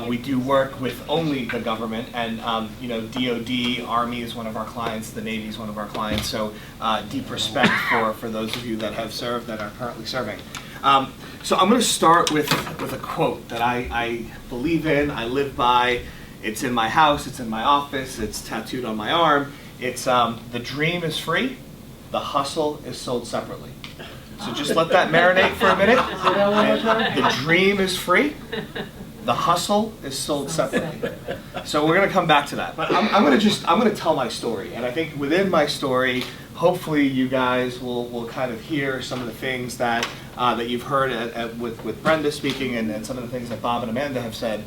We do work with only the government, and DoD, Army is one of our clients, the Navy is one of our clients, so deep respect for those of you that have served, that are currently serving. So I'm going to start with a quote that I believe in, I live by. It's in my house, it's in my office, it's tattooed on my arm. It's the dream is free, the hustle is sold separately. So just let that marinate for a minute. The dream is free, the hustle is sold separately. So we're going to come back to that. But I'm going to tell my story, and I think within my story, hopefully you guys will kind of hear some of the things that you've heard with Brenda speaking, and some of the things that Bob and Amanda have said.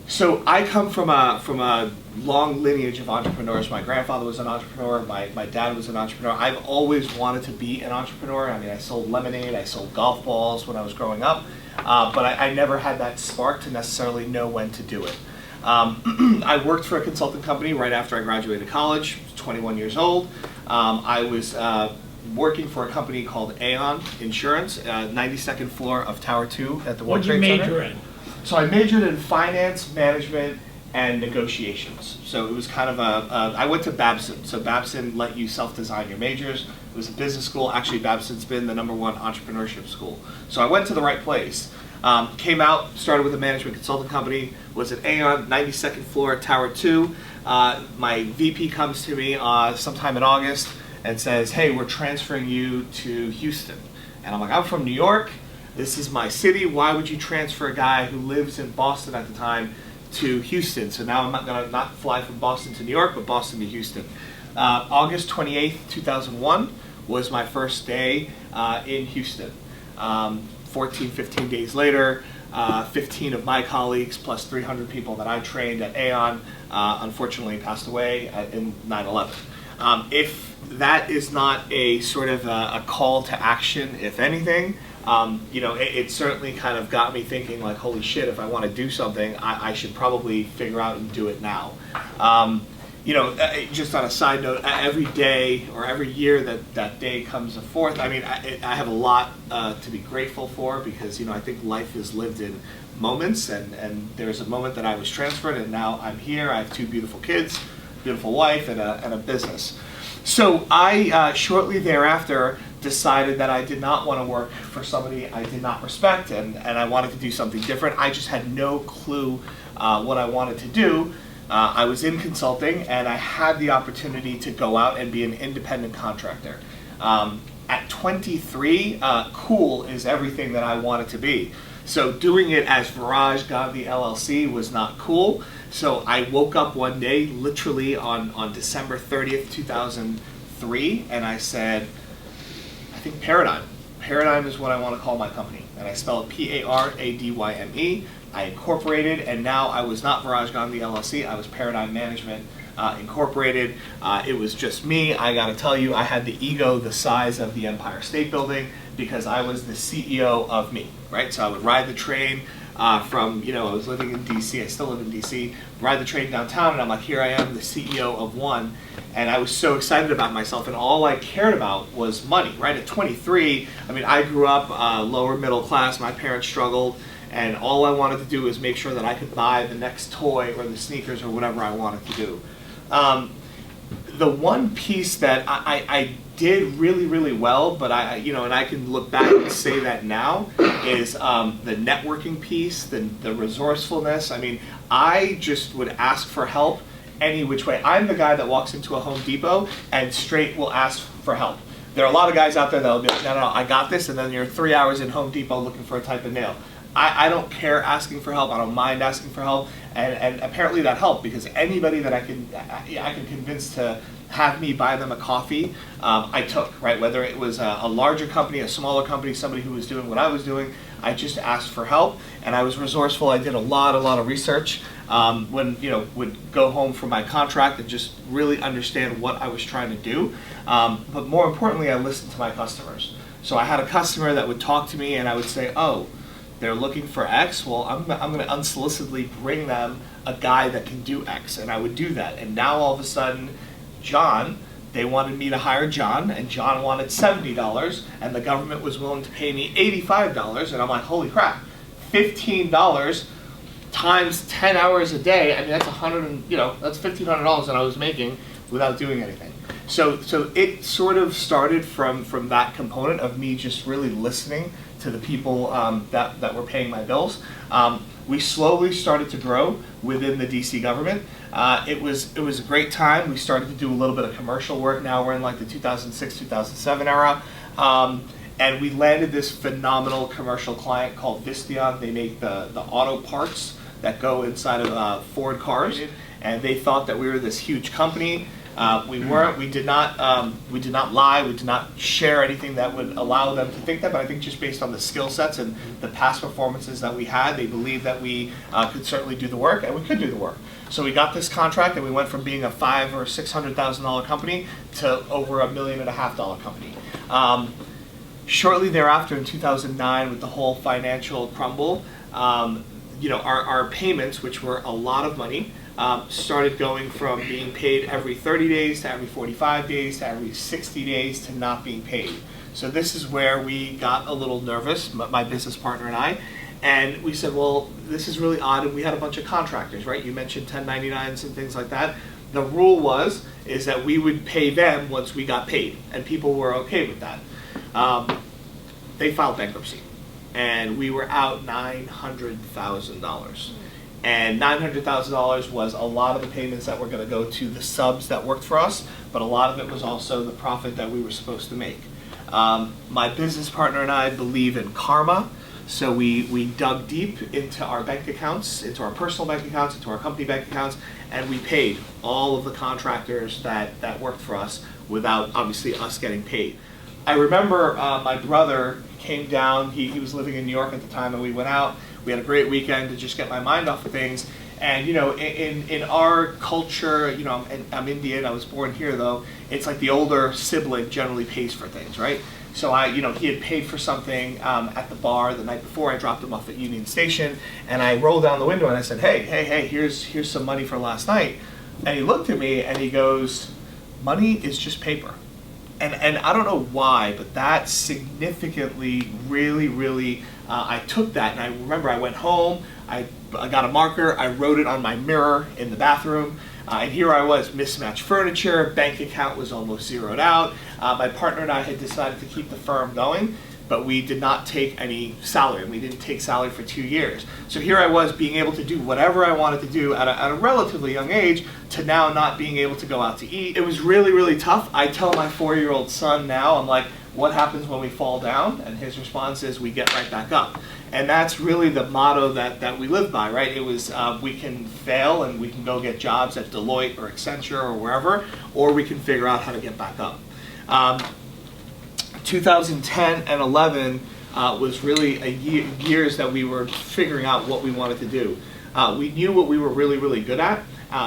So I come from a long lineage of entrepreneurs. My grandfather was an entrepreneur. My dad was an entrepreneur. I've always wanted to be an entrepreneur. I mean, I sold lemonade. I sold golf balls when I was growing up. But I never had that spark to necessarily know when to do it. I worked for a consulting company right after I graduated college. I was 21 years old. I was working for a company called Aon Insurance, 92nd floor of Tower 2 at the World Trade Center. What did you major in? So I majored in finance, management, and negotiations. So it was kind of I went to Babson. So Babson let you self-design your majors. It was a business school. Actually, Babson's been the #1 entrepreneurship school. So I went to the right place. Came out, started with a management consulting company, was at Aon, 92nd floor, Tower 2. My VP comes to me sometime in August and says, hey, we're transferring you to Houston. And I'm like, I'm from New York. This is my city. Why would you transfer a guy who lives in Boston at the time to Houston? So now I'm not going to not fly from Boston to New York, but Boston to Houston. August 28th, 2001 was my first day in Houston. 15 days later, 15 of my colleagues plus 300 people that I trained at Aon unfortunately passed away in 9/11. If that is not a sort of a call to action, if anything, it certainly kind of got me thinking like, holy shit, if I want to do something, I should probably figure out and do it now. Just on a side note, every day or every year that day comes forth, I mean, I have a lot to be grateful for because, I think life is lived in moments, and there's a moment that I was transferred and now I'm here. I have 2 beautiful kids, beautiful wife, and a business. So I, shortly thereafter, decided that I did not want to work for somebody I did not respect, and I wanted to do something different. I just had no clue what I wanted to do. I was in consulting, and I had the opportunity to go out and be an independent contractor. At 23, cool is everything that I wanted to be. So doing it as Viraj Gandhi LLC was not cool. So I woke up one day, literally on December 30th, 2003, and I said, I think Paradyme. Paradyme is what I want to call my company. And I spell it Paradyme. I incorporated, and now I was not Viraj Gandhi LLC, I was Paradyme Management Incorporated. It was just me. I got to tell you, I had the ego the size of the Empire State Building because I was the CEO of me, right? So I would ride the train from, I was living in DC, I still live in DC, ride the train downtown, and I'm like, here I am, the CEO of one. And I was so excited about myself, and all I cared about was money, right? At 23, I mean, I grew up lower middle class, my parents struggled, and all I wanted to do was make sure that I could buy the next toy or the sneakers or whatever I wanted to do. The one piece that I did really, really well, but and I can look back and say that now, is the networking piece, the resourcefulness. I mean, I just would ask for help any which way. I'm the guy that walks into a Home Depot and straight will ask for help. There are a lot of guys out there that will be like, no, I got this, and then you're 3 hours in Home Depot looking for a type of nail. I don't care asking for help. I don't mind asking for help, and apparently that helped because anybody that I can convince to have me buy them a coffee, I took, right? Whether it was a larger company, a smaller company, somebody who was doing what I was doing, I just asked for help, and I was resourceful. I did a lot of research. When would go home from my contract and just really understand what I was trying to do. But more importantly, I listened to my customers. So I had a customer that would talk to me, and I would say, oh, they're looking for X, well, I'm going to unsolicitedly bring them a guy that can do X, and I would do that. And now all of a sudden, John, they wanted me to hire John, and John wanted $70, and the government was willing to pay me $85, and I'm like, holy crap, $15 times 10 hours a day, I mean, that's that's $1,500 that I was making without doing anything. So it sort of started from that component of me just really listening to the people that were paying my bills. We slowly started to grow within the DC government. It was a great time. We started to do a little bit of commercial work. Now we're in like the 2006, 2007 era. And we landed this phenomenal commercial client called Visteon. They make the auto parts that go inside of Ford cars. And they thought that we were this huge company. We weren't. We did not lie. We did not share anything that would allow them to think that. But I think just based on the skill sets and the past performances that we had, they believed that we could certainly do the work, and we could do the work. So we got this contract, and we went from being a $500,000 or $600,000 company to over $1.5 million company. Shortly thereafter, in 2009, with the whole financial crumble, our payments, which were a lot of money, started going from being paid every 30 days to every 45 days to every 60 days to not being paid. So this is where we got a little nervous, my business partner and I, and we said, well, this is really odd, and we had a bunch of contractors, right? You mentioned 1099s and things like that. The rule is that we would pay them once we got paid, and people were okay with that. They filed bankruptcy, and we were out $900,000. And $900,000 was a lot of the payments that were going to go to the subs that worked for us, but a lot of it was also the profit that we were supposed to make. My business partner and I believe in karma, so we dug deep into our bank accounts, into our personal bank accounts, into our company bank accounts, and we paid all of the contractors that worked for us without, obviously, us getting paid. I remember my brother came down. He was living in New York at the time, and we went out. We had a great weekend to just get my mind off of things. And in our culture, I'm Indian. I was born here, though. It's like the older sibling generally pays for things, right? So he had paid for something at the bar the night before. I dropped him off at Union Station, and I rolled down the window and I said, "Hey, here's some money for last night." And he looked at me and he goes, "Money is just paper." And I don't know why, but that significantly, really, I took that, and I remember I went home, I got a marker, I wrote it on my mirror in the bathroom, and here I was, mismatched furniture, bank account was almost zeroed out. My partner and I had decided to keep the firm going, but we did not take any salary, and we didn't take salary for 2 years. So here I was being able to do whatever I wanted to do at a relatively young age, to now not being able to go out to eat. It was really tough. I tell my 4-year-old son now, I'm like, what happens when we fall down? And his response is, we get right back up. And that's really the motto that we live by, right? It was, we can fail and we can go get jobs at Deloitte or Accenture or wherever, or we can figure out how to get back up. 2010 and 11 was really years that we were figuring out what we wanted to do. We knew what we were really good at.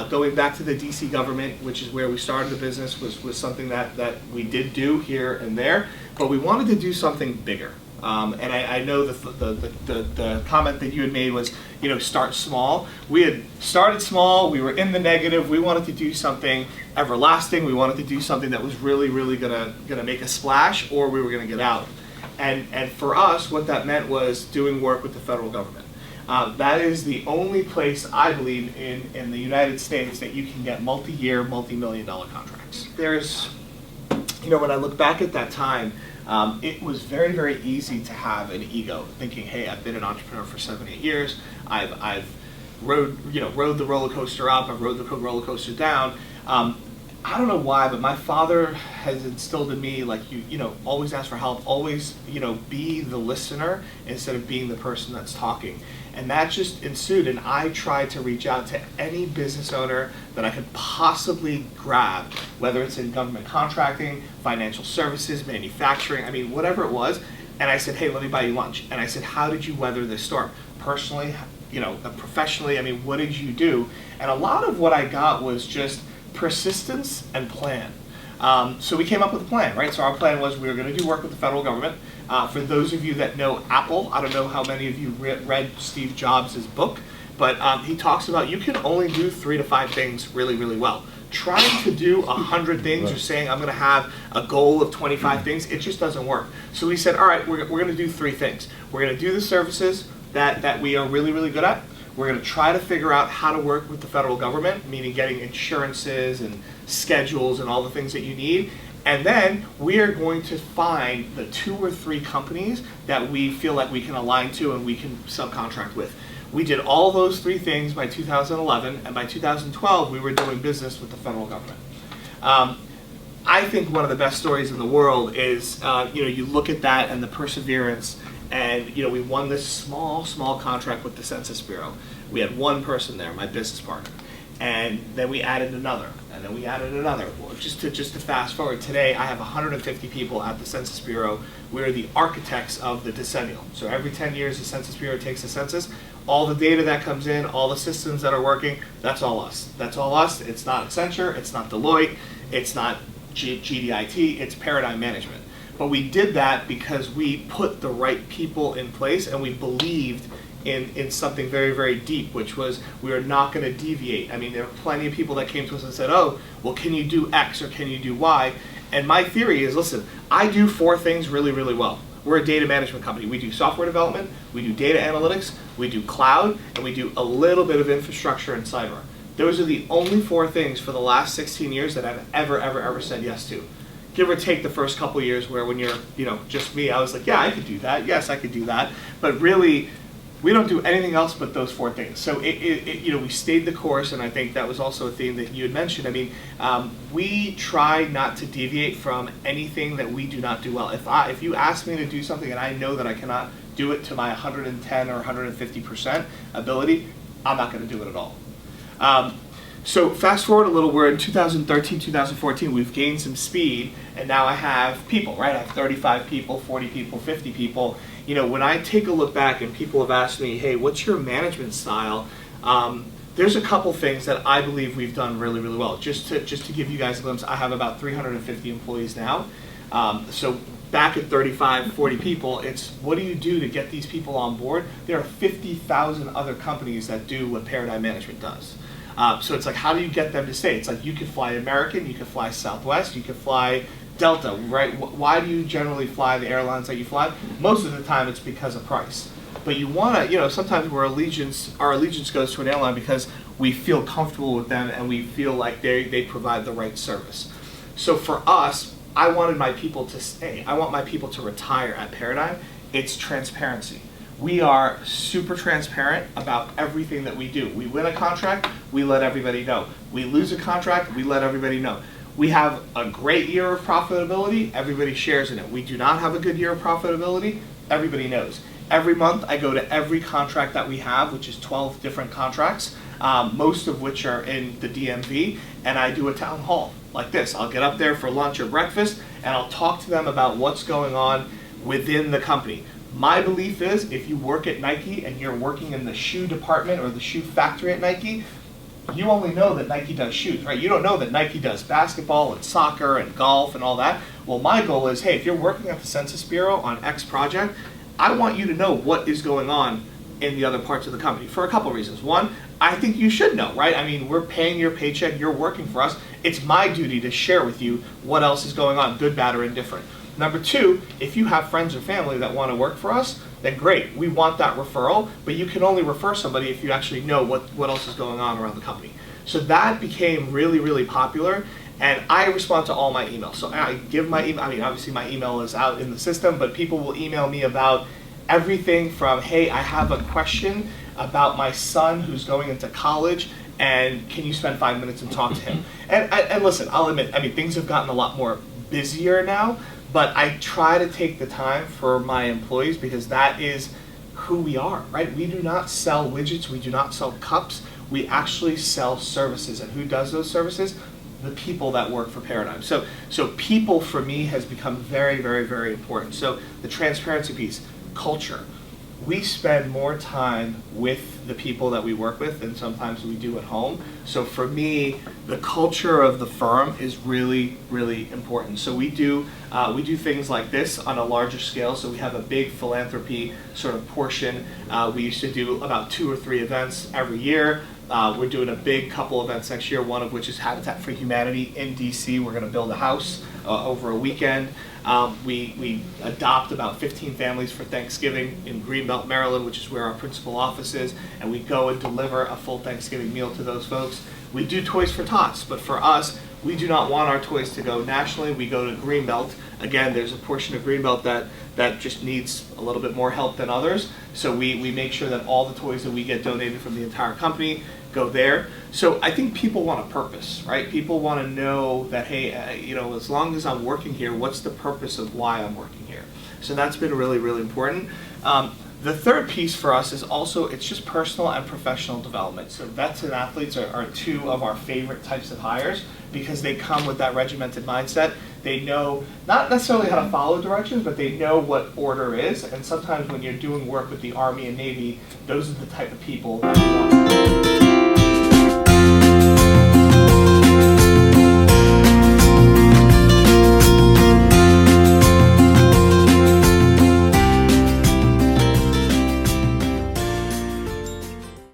Going back to the DC government, which is where we started the business, was something that we did do here and there, but we wanted to do something bigger. And I know the comment that you had made was, start small. We had started small. We were in the negative. We wanted to do something everlasting. We wanted to do something that was really gonna make a splash, or we were gonna get out. And for us, what that meant was doing work with the federal government. That is the only place, I believe, in the United States that you can get multi-year, multi-million-dollar contracts. There's, when I look back at that time, it was very easy to have an ego, thinking, hey, I've been an entrepreneur for 7-8 years. I've rode the roller coaster up. I've rode the roller coaster down. I don't know why, but my father has instilled in me, like, always ask for help, always, be the listener instead of being the person that's talking. And that just ensued, and I tried to reach out to any business owner that I could possibly grab, whether it's in government contracting, financial services, manufacturing, whatever it was. And I said, hey, let me buy you lunch. And I said, how did you weather this storm? Personally, professionally, what did you do? And a lot of what I got was just persistence and plan. So we came up with a plan, right? So our plan was we were going to do work with the federal government. For those of you that know Apple, I don't know how many of you read Steve Jobs' book, but he talks about you can only do 3 to 5 things really well. Trying to do 100 things or saying I'm going to have a goal of 25 things, it just doesn't work. So we said, all right, we're going to do 3 things. We're going to do the services that we are really good at. We're going to try to figure out how to work with the federal government, meaning getting insurances and schedules and all the things that you need. And then we are going to find the 2 or 3 companies that we feel like we can align to and we can subcontract with. We did all those 3 things by 2011, and by 2012 we were doing business with the federal government. I think one of the best stories in the world is, you look at that and the perseverance, and we won this small contract with the Census Bureau. We had one person there, my business partner, and then we added another, and then we added another. Well, just to fast forward, today I have 150 people at the Census Bureau. We're the architects of the decennial. So every 10 years the Census Bureau takes a census. All the data that comes in, all the systems that are working, that's all us. That's all us. It's not Accenture, it's not Deloitte, it's not GDIT, it's Paradyme Management. But we did that because we put the right people in place, and we believed in something very, very deep, which was we are not going to deviate. I mean, there are plenty of people that came to us and said, oh, well, can you do X or can you do Y? And my theory is, listen, I do 4 things really, really well. We're a data management company. We do software development, we do data analytics, we do cloud, and we do a little bit of infrastructure and cyber. Those are the only 4 things for the last 16 years that I've ever said yes to. Give or take the first couple of years where when you're, just me, I was like, yeah, I could do that. Yes, I could do that. But really, we don't do anything else but those 4 things. So we stayed the course, and I think that was also a theme that you had mentioned. I mean, we try not to deviate from anything that we do not do well. If you ask me to do something and I know that I cannot do it to my 110 or 150% ability, I'm not going to do it at all. So fast forward a little, we're in 2013, 2014, we've gained some speed, and now I have people, right? I have 35 people, 40 people, 50 people. When I take a look back and people have asked me, hey, what's your management style? There's a couple things that I believe we've done really, really well. Just to give you guys a glimpse, I have about 350 employees now. So back at 35, 40 people, it's what do you do to get these people on board? There are 50,000 other companies that do what Paradyme Management does. So it's like, how do you get them to stay? It's like you could fly American, you could fly Southwest, you could fly Delta, right? Why do you generally fly the airlines that you fly? Most of the time it's because of price. But you want to, sometimes our allegiance goes to an airline because we feel comfortable with them and we feel like they provide the right service. So for us, I wanted my people to stay. I want my people to retire at Paradyme. It's transparency. We are super transparent about everything that we do. We win a contract, we let everybody know. We lose a contract, we let everybody know. We have a great year of profitability, everybody shares in it. We do not have a good year of profitability, everybody knows. Every month I go to every contract that we have, which is 12 different contracts, most of which are in the DMV, and I do a town hall like this. I'll get up there for lunch or breakfast, and I'll talk to them about what's going on within the company. My belief is if you work at Nike and you're working in the shoe department or the shoe factory at Nike, you only know that Nike does shoes, right? You don't know that Nike does basketball and soccer and golf and all that. Well, my goal is, hey, if you're working at the Census Bureau on X project, I want you to know what is going on in the other parts of the company for a couple of reasons. One, I think you should know, right? I mean, we're paying your paycheck, you're working for us. It's my duty to share with you what else is going on, good, bad, or indifferent. Number 2, if you have friends or family that want to work for us, then great. We want that referral, but you can only refer somebody if you actually know what else is going on around the company. So that became really, really popular, and I respond to all my emails. So I give my email, I mean, obviously my email is out in the system, but people will email me about everything from, hey, I have a question about my son who's going into college, and can you spend 5 minutes and talk to him? And listen, I'll admit, I mean, things have gotten a lot more busier now, but I try to take the time for my employees because that is who we are, right? We do not sell widgets, we do not sell cups, we actually sell services. And who does those services? The people that work for Paradyme. So people for me has become very, very, very important. So the transparency piece, culture. We spend more time with the people that we work with than sometimes we do at home. So for me, the culture of the firm is really, really important. So we do things like this on a larger scale. So we have a big philanthropy sort of portion. We used to do about 2 or 3 events every year. We're doing a big couple events next year, one of which is Habitat for Humanity in DC. We're going to build a house over a weekend. We adopt about 15 families for Thanksgiving in Greenbelt, Maryland, which is where our principal office is, and we go and deliver a full Thanksgiving meal to those folks. We do Toys for Tots, but for us, we do not want our toys to go nationally. We go to Greenbelt. Again, there's a portion of Greenbelt that just needs a little bit more help than others. So we make sure that all the toys that we get donated from the entire company go there. So I think people want a purpose, right? People want to know that, hey, as long as I'm working here, what's the purpose of why I'm working here? So that's been really, really important. The third piece for us is also, it's just personal and professional development. So vets and athletes are two of our favorite types of hires because they come with that regimented mindset. They know not necessarily how to follow directions, but they know what order is. And sometimes when you're doing work with the Army and Navy, those are the type of people that you want.